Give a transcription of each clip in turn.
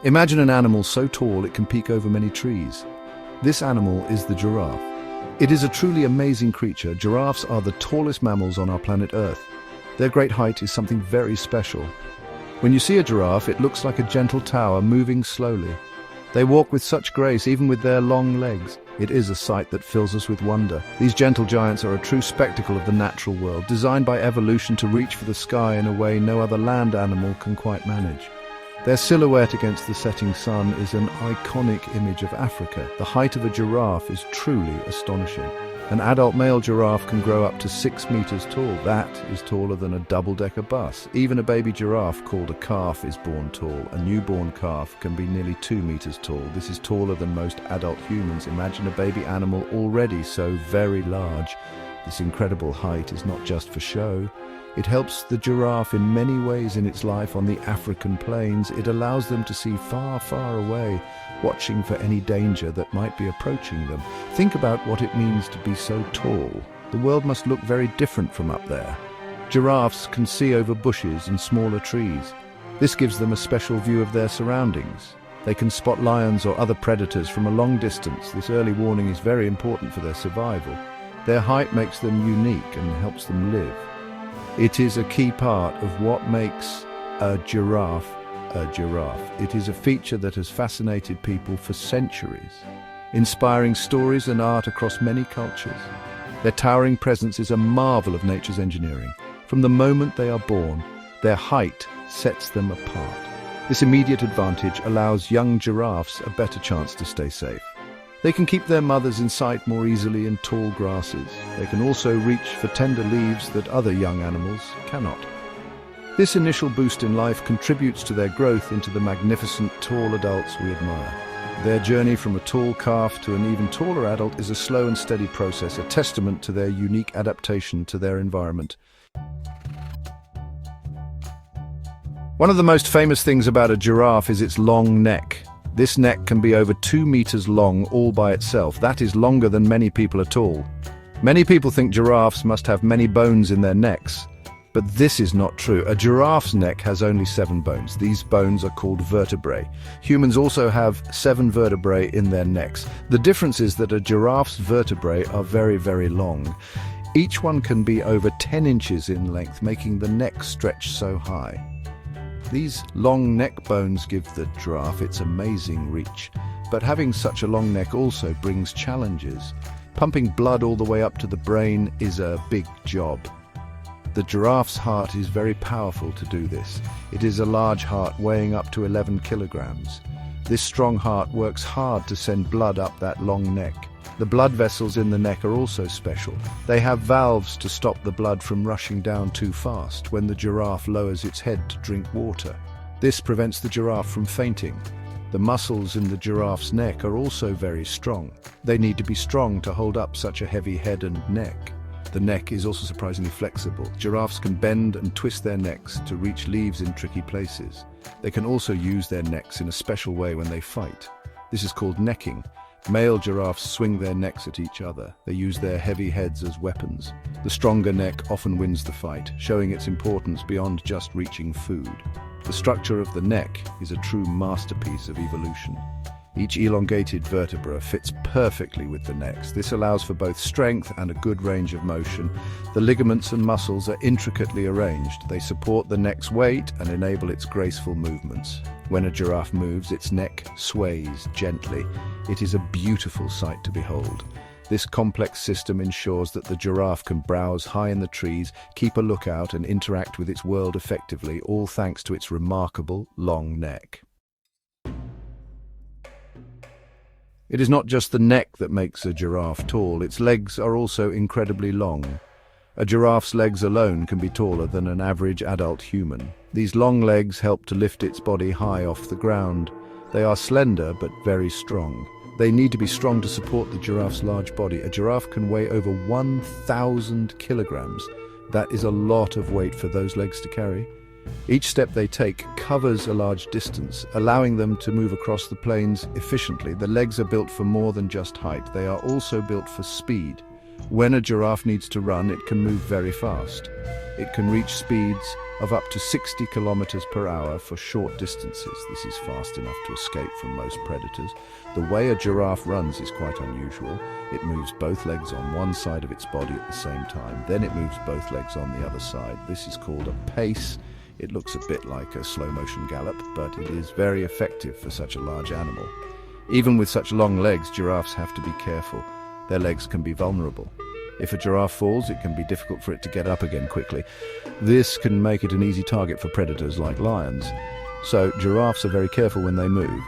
Imagine an animal so tall it can peek over many trees. This animal is the giraffe. It is a truly amazing creature. Giraffes are the tallest mammals on our planet Earth. Their great height is something very special. When you see a giraffe, it looks like a gentle tower moving slowly. They walk with such grace, even with their long legs. It is a sight that fills us with wonder. These gentle giants are a true spectacle of the natural world, designed by evolution to reach for the sky in a way no other land animal can quite manage. Their silhouette against the setting sun is an iconic image of Africa. The height of a giraffe is truly astonishing. An adult male giraffe can grow up to 6 meters tall. That is taller than a double-decker bus. Even a baby giraffe called a calf is born tall. A newborn calf can be nearly 2 meters tall. This is taller than most adult humans. Imagine a baby animal already so very large. This incredible height is not just for show. It helps the giraffe in many ways in its life on the African plains. It allows them to see far, far away, watching for any danger that might be approaching them. Think about what it means to be so tall. The world must look very different from up there. Giraffes can see over bushes and smaller trees. This gives them a special view of their surroundings. They can spot lions or other predators from a long distance. This early warning is very important for their survival. Their height makes them unique and helps them live. It is a key part of what makes a giraffe a giraffe. It is a feature that has fascinated people for centuries, inspiring stories and art across many cultures. Their towering presence is a marvel of nature's engineering. From the moment they are born, their height sets them apart. This immediate advantage allows young giraffes a better chance to stay safe. They can keep their mothers in sight more easily in tall grasses. They can also reach for tender leaves that other young animals cannot. This initial boost in life contributes to their growth into the magnificent tall adults we admire. Their journey from a tall calf to an even taller adult is a slow and steady process, a testament to their unique adaptation to their environment. One of the most famous things about a giraffe is its long neck. This neck can be over 2 meters long all by itself. That is longer than many people are tall. Many people think giraffes must have many bones in their necks, but this is not true. A giraffe's neck has only 7 bones. These bones are called vertebrae. Humans also have 7 vertebrae in their necks. The difference is that a giraffe's vertebrae are very, very long. Each one can be over 10 inches in length, making the neck stretch so high. These long neck bones give the giraffe its amazing reach, but having such a long neck also brings challenges. Pumping blood all the way up to the brain is a big job. The giraffe's heart is very powerful to do this. It is a large heart weighing up to 11 kilograms. This strong heart works hard to send blood up that long neck. The blood vessels in the neck are also special. They have valves to stop the blood from rushing down too fast when the giraffe lowers its head to drink water. This prevents the giraffe from fainting. The muscles in the giraffe's neck are also very strong. They need to be strong to hold up such a heavy head and neck. The neck is also surprisingly flexible. Giraffes can bend and twist their necks to reach leaves in tricky places. They can also use their necks in a special way when they fight. This is called necking. Male giraffes swing their necks at each other. They use their heavy heads as weapons. The stronger neck often wins the fight, showing its importance beyond just reaching food. The structure of the neck is a true masterpiece of evolution. Each elongated vertebra fits perfectly with the necks. This allows for both strength and a good range of motion. The ligaments and muscles are intricately arranged. They support the neck's weight and enable its graceful movements. When a giraffe moves, its neck sways gently. It is a beautiful sight to behold. This complex system ensures that the giraffe can browse high in the trees, keep a lookout, and interact with its world effectively, all thanks to its remarkable long neck. It is not just the neck that makes a giraffe tall, its legs are also incredibly long. A giraffe's legs alone can be taller than an average adult human. These long legs help to lift its body high off the ground. They are slender but very strong. They need to be strong to support the giraffe's large body. A giraffe can weigh over 1,000 kilograms. That is a lot of weight for those legs to carry. Each step they take covers a large distance, allowing them to move across the plains efficiently. The legs are built for more than just height. They are also built for speed. When a giraffe needs to run, it can move very fast. It can reach speeds of up to 60 kilometers per hour for short distances. This is fast enough to escape from most predators. The way a giraffe runs is quite unusual. It moves both legs on one side of its body at the same time. Then it moves both legs on the other side. This is called a pace. It looks a bit like a slow-motion gallop, but it is very effective for such a large animal. Even with such long legs, giraffes have to be careful. Their legs can be vulnerable. If a giraffe falls, it can be difficult for it to get up again quickly. This can make it an easy target for predators like lions. So giraffes are very careful when they move.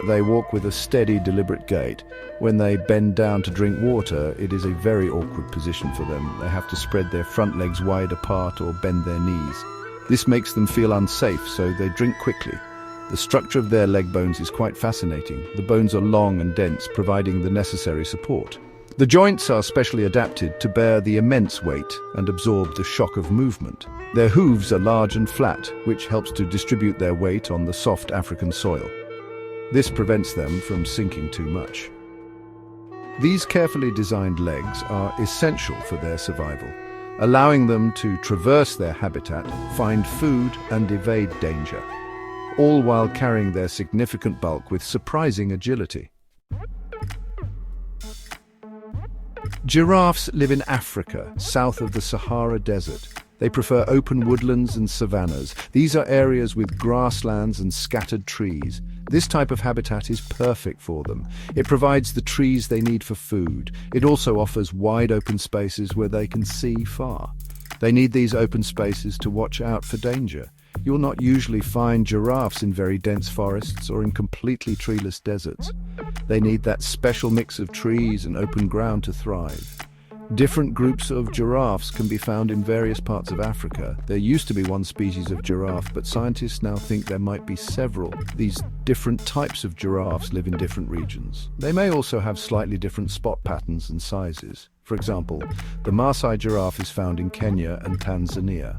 They walk with a steady, deliberate gait. When they bend down to drink water, it is a very awkward position for them. They have to spread their front legs wide apart or bend their knees. This makes them feel unsafe, so they drink quickly. The structure of their leg bones is quite fascinating. The bones are long and dense, providing the necessary support. The joints are specially adapted to bear the immense weight and absorb the shock of movement. Their hooves are large and flat, which helps to distribute their weight on the soft African soil. This prevents them from sinking too much. These carefully designed legs are essential for their survival, allowing them to traverse their habitat, find food and evade danger, all while carrying their significant bulk with surprising agility. Giraffes live in Africa, south of the Sahara Desert. They prefer open woodlands and savannas. These are areas with grasslands and scattered trees. This type of habitat is perfect for them. It provides the trees they need for food. It also offers wide open spaces where they can see far. They need these open spaces to watch out for danger. You'll not usually find giraffes in very dense forests or in completely treeless deserts. They need that special mix of trees and open ground to thrive. Different groups of giraffes can be found in various parts of Africa. There used to be one species of giraffe, but scientists now think there might be several. These different types of giraffes live in different regions. They may also have slightly different spot patterns and sizes. For example, the Maasai giraffe is found in Kenya and Tanzania.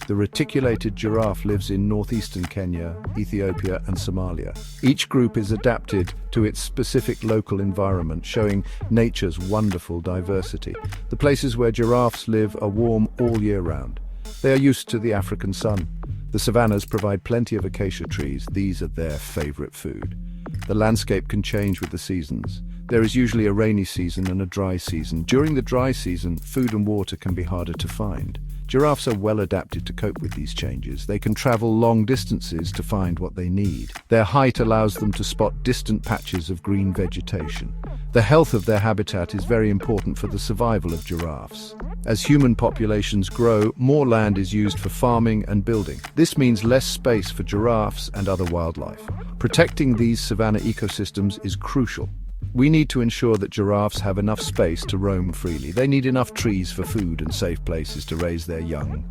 The reticulated giraffe lives in northeastern Kenya, Ethiopia, and Somalia. Each group is adapted to its specific local environment, showing nature's wonderful diversity. The places where giraffes live are warm all year round. They are used to the African sun. The savannas provide plenty of acacia trees. These are their favorite food. The landscape can change with the seasons. There is usually a rainy season and a dry season. During the dry season, food and water can be harder to find. Giraffes are well adapted to cope with these changes. They can travel long distances to find what they need. Their height allows them to spot distant patches of green vegetation. The health of their habitat is very important for the survival of giraffes. As human populations grow, more land is used for farming and building. This means less space for giraffes and other wildlife. Protecting these savanna ecosystems is crucial. We need to ensure that giraffes have enough space to roam freely. They need enough trees for food and safe places to raise their young.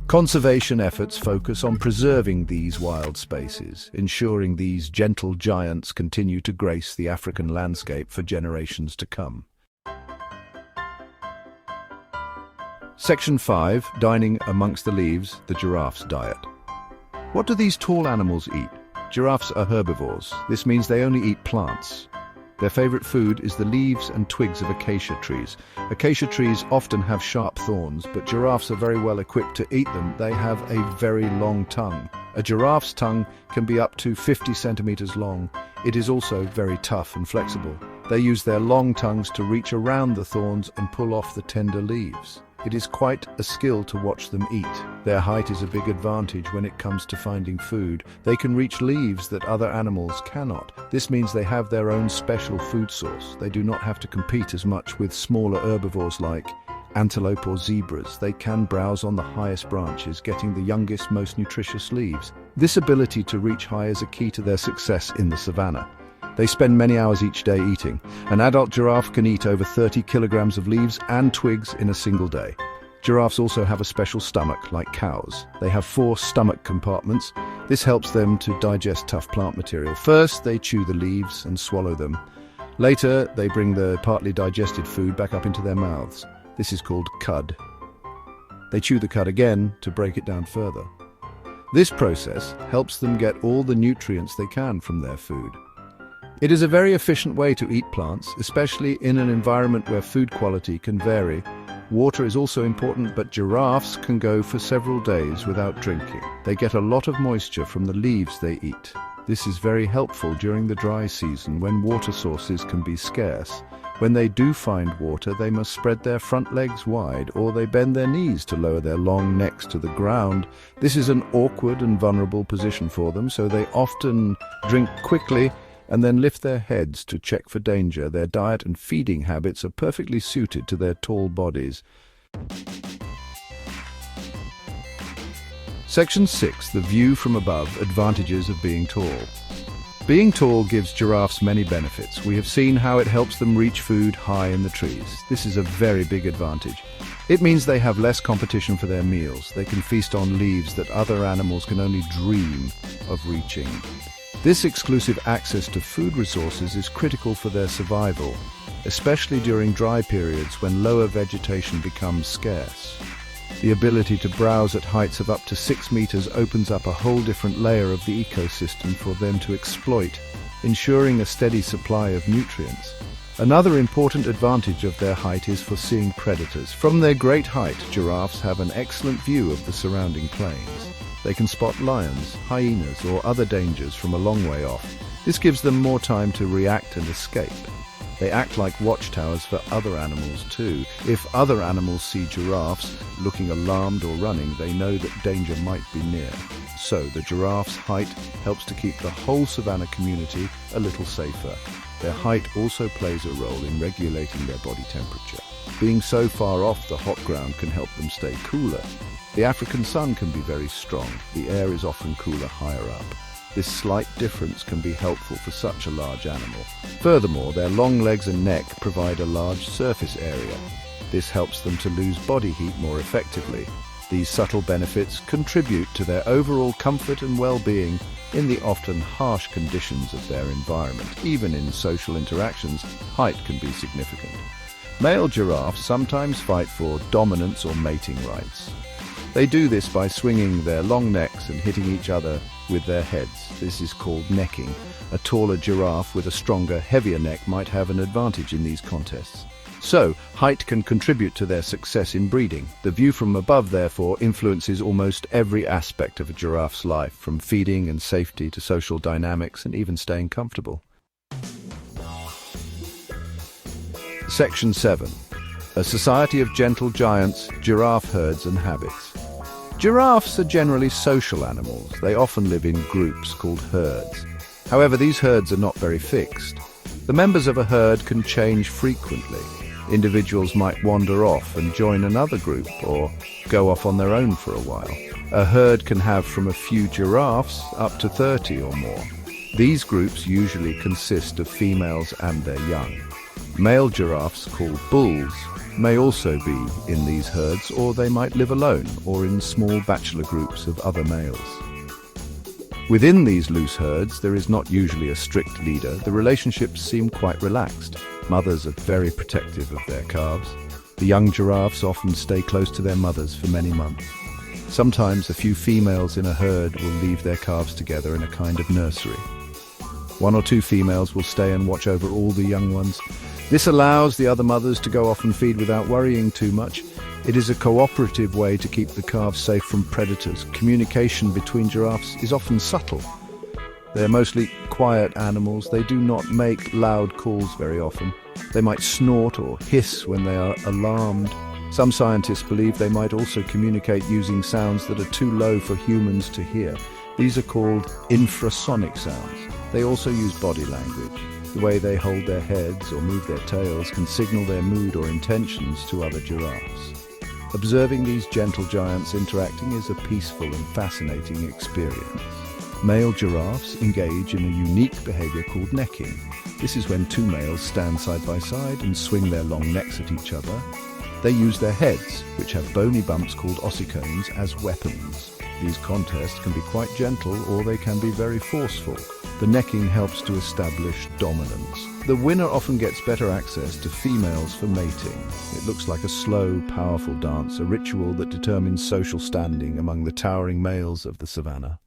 Conservation efforts focus on preserving these wild spaces, ensuring these gentle giants continue to grace the African landscape for generations to come. Section 5, Dining Amongst the Leaves, the Giraffe's Diet. What do these tall animals eat? Giraffes are herbivores. This means they only eat plants. Their favorite food is the leaves and twigs of acacia trees. Acacia trees often have sharp thorns, but giraffes are very well equipped to eat them. They have a very long tongue. A giraffe's tongue can be up to 50 centimeters long. It is also very tough and flexible. They use their long tongues to reach around the thorns and pull off the tender leaves. It is quite a skill to watch them eat. Their height is a big advantage when it comes to finding food. They can reach leaves that other animals cannot. This means they have their own special food source. They do not have to compete as much with smaller herbivores like antelope or zebras. They can browse on the highest branches, getting the youngest, most nutritious leaves. This ability to reach high is a key to their success in the savanna. They spend many hours each day eating. An adult giraffe can eat over 30 kilograms of leaves and twigs in a single day. Giraffes also have a special stomach, like cows. They have 4 stomach compartments. This helps them to digest tough plant material. First, they chew the leaves and swallow them. Later, they bring the partly digested food back up into their mouths. This is called cud. They chew the cud again to break it down further. This process helps them get all the nutrients they can from their food. It is a very efficient way to eat plants, especially in an environment where food quality can vary. Water is also important, but giraffes can go for several days without drinking. They get a lot of moisture from the leaves they eat. This is very helpful during the dry season when water sources can be scarce. When they do find water, they must spread their front legs wide, or they bend their knees to lower their long necks to the ground. This is an awkward and vulnerable position for them, so they often drink quickly and then lift their heads to check for danger. Their diet and feeding habits are perfectly suited to their tall bodies. Section 6. The view from above. Advantages of being tall. Being tall gives giraffes many benefits. We have seen how it helps them reach food high in the trees. This is a very big advantage. It means they have less competition for their meals. They can feast on leaves that other animals can only dream of reaching. This exclusive access to food resources is critical for their survival, especially during dry periods when lower vegetation becomes scarce. The ability to browse at heights of up to 6 meters opens up a whole different layer of the ecosystem for them to exploit, ensuring a steady supply of nutrients. Another important advantage of their height is for seeing predators. From their great height, giraffes have an excellent view of the surrounding plains. They can spot lions, hyenas, or other dangers from a long way off. This gives them more time to react and escape. They act like watchtowers for other animals too. If other animals see giraffes looking alarmed or running, they know that danger might be near. So the giraffe's height helps to keep the whole savanna community a little safer. Their height also plays a role in regulating their body temperature. Being so far off the hot ground can help them stay cooler. The African sun can be very strong. The air is often cooler higher up. This slight difference can be helpful for such a large animal. Furthermore, their long legs and neck provide a large surface area. This helps them to lose body heat more effectively. These subtle benefits contribute to their overall comfort and well-being in the often harsh conditions of their environment. Even in social interactions, height can be significant. Male giraffes sometimes fight for dominance or mating rights. They do this by swinging their long necks and hitting each other with their heads. This is called necking. A taller giraffe with a stronger, heavier neck might have an advantage in these contests. So, height can contribute to their success in breeding. The view from above, therefore, influences almost every aspect of a giraffe's life, from feeding and safety to social dynamics and even staying comfortable. Section 7. A society of gentle giants, giraffe herds and habits. Giraffes are generally social animals. They often live in groups called herds. However, these herds are not very fixed. The members of a herd can change frequently. Individuals might wander off and join another group or go off on their own for a while. A herd can have from a few giraffes up to 30 or more. These groups usually consist of females and their young. Male giraffes, called bulls, may also be in these herds, or they might live alone or in small bachelor groups of other males. Within these loose herds, there is not usually a strict leader. The relationships seem quite relaxed. Mothers are very protective of their calves. The young giraffes often stay close to their mothers for many months. Sometimes a few females in a herd will leave their calves together in a kind of nursery. One or two females will stay and watch over all the young ones. This allows the other mothers to go off and feed without worrying too much. It is a cooperative way to keep the calves safe from predators. Communication between giraffes is often subtle. They are mostly quiet animals. They do not make loud calls very often. They might snort or hiss when they are alarmed. Some scientists believe they might also communicate using sounds that are too low for humans to hear. These are called infrasonic sounds. They also use body language. The way they hold their heads or move their tails can signal their mood or intentions to other giraffes. Observing these gentle giants interacting is a peaceful and fascinating experience. Male giraffes engage in a unique behavior called necking. This is when two males stand side by side and swing their long necks at each other. They use their heads, which have bony bumps called ossicones, as weapons. These contests can be quite gentle or they can be very forceful. The necking helps to establish dominance. The winner often gets better access to females for mating. It looks like a slow, powerful dance, a ritual that determines social standing among the towering males of the savannah.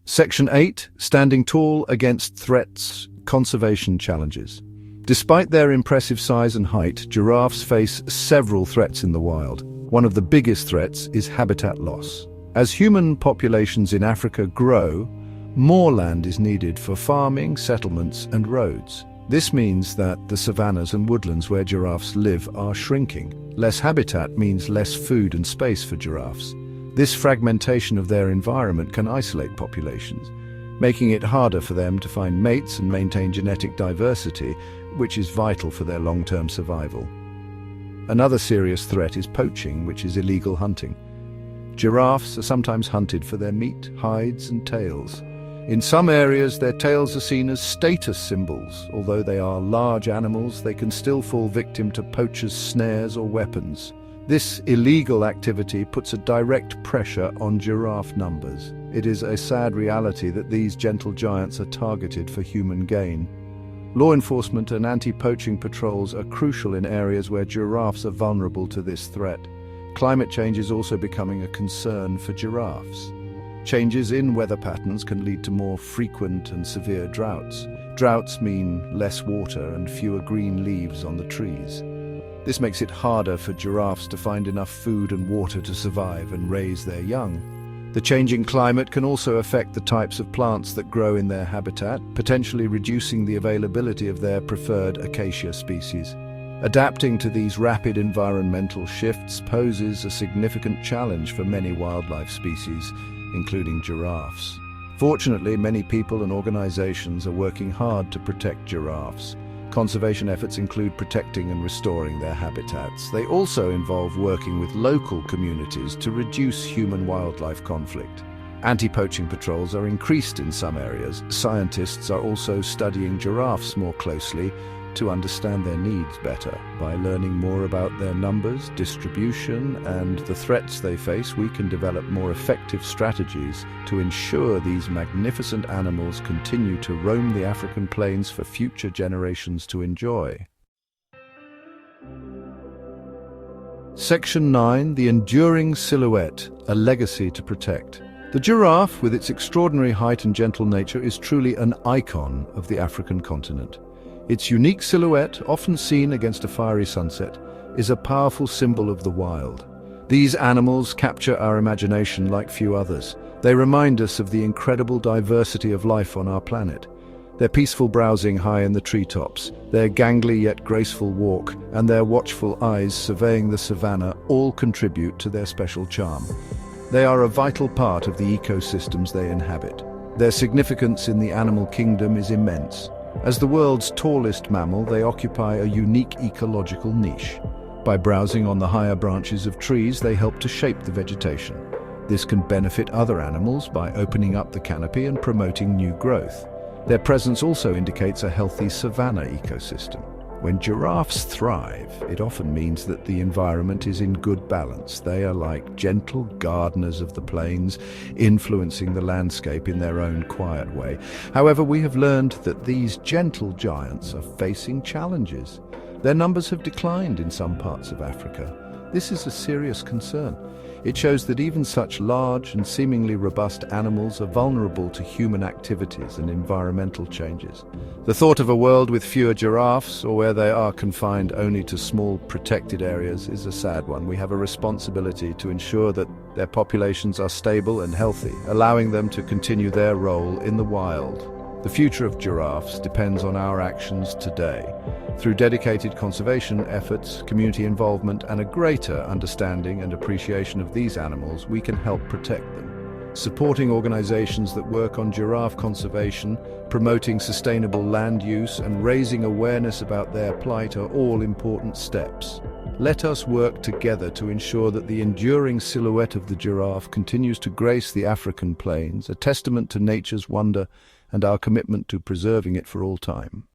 Section 8. Standing tall against threats, conservation challenges. Despite their impressive size and height, giraffes face several threats in the wild. One of the biggest threats is habitat loss. As human populations in Africa grow, more land is needed for farming, settlements, and roads. This means that the savannas and woodlands where giraffes live are shrinking. Less habitat means less food and space for giraffes. This fragmentation of their environment can isolate populations, making it harder for them to find mates and maintain genetic diversity, which is vital for their long-term survival. Another serious threat is poaching, which is illegal hunting. Giraffes are sometimes hunted for their meat, hides, and tails. In some areas, their tails are seen as status symbols. Although they are large animals, they can still fall victim to poachers' snares or weapons. This illegal activity puts a direct pressure on giraffe numbers. It is a sad reality that these gentle giants are targeted for human gain. Law enforcement and anti-poaching patrols are crucial in areas where giraffes are vulnerable to this threat. Climate change is also becoming a concern for giraffes. Changes in weather patterns can lead to more frequent and severe droughts. Droughts mean less water and fewer green leaves on the trees. This makes it harder for giraffes to find enough food and water to survive and raise their young. The changing climate can also affect the types of plants that grow in their habitat, potentially reducing the availability of their preferred acacia species. Adapting to these rapid environmental shifts poses a significant challenge for many wildlife species, including giraffes. Fortunately, many people and organizations are working hard to protect giraffes. Conservation efforts include protecting and restoring their habitats. They also involve working with local communities to reduce human-wildlife conflict. Anti-poaching patrols are increased in some areas. Scientists are also studying giraffes more closely to understand their needs better. By learning more about their numbers, distribution, and the threats they face, we can develop more effective strategies to ensure these magnificent animals continue to roam the African plains for future generations to enjoy. Section 9. The Enduring Silhouette, a Legacy to Protect. The giraffe, with its extraordinary height and gentle nature, is truly an icon of the African continent. Its unique silhouette, often seen against a fiery sunset, is a powerful symbol of the wild. These animals capture our imagination like few others. They remind us of the incredible diversity of life on our planet. Their peaceful browsing high in the treetops, their gangly yet graceful walk, and their watchful eyes surveying the savanna all contribute to their special charm. They are a vital part of the ecosystems they inhabit. Their significance in the animal kingdom is immense. As the world's tallest mammal, they occupy a unique ecological niche. By browsing on the higher branches of trees, they help to shape the vegetation. This can benefit other animals by opening up the canopy and promoting new growth. Their presence also indicates a healthy savanna ecosystem. When giraffes thrive, it often means that the environment is in good balance. They are like gentle gardeners of the plains, influencing the landscape in their own quiet way. However, we have learned that these gentle giants are facing challenges. Their numbers have declined in some parts of Africa. This is a serious concern. It shows that even such large and seemingly robust animals are vulnerable to human activities and environmental changes. The thought of a world with fewer giraffes, or where they are confined only to small protected areas, is a sad one. We have a responsibility to ensure that their populations are stable and healthy, allowing them to continue their role in the wild. The future of giraffes depends on our actions today. Through dedicated conservation efforts, community involvement, and a greater understanding and appreciation of these animals, we can help protect them. Supporting organizations that work on giraffe conservation, promoting sustainable land use, and raising awareness about their plight are all important steps. Let us work together to ensure that the enduring silhouette of the giraffe continues to grace the African plains, a testament to nature's wonder and our commitment to preserving it for all time.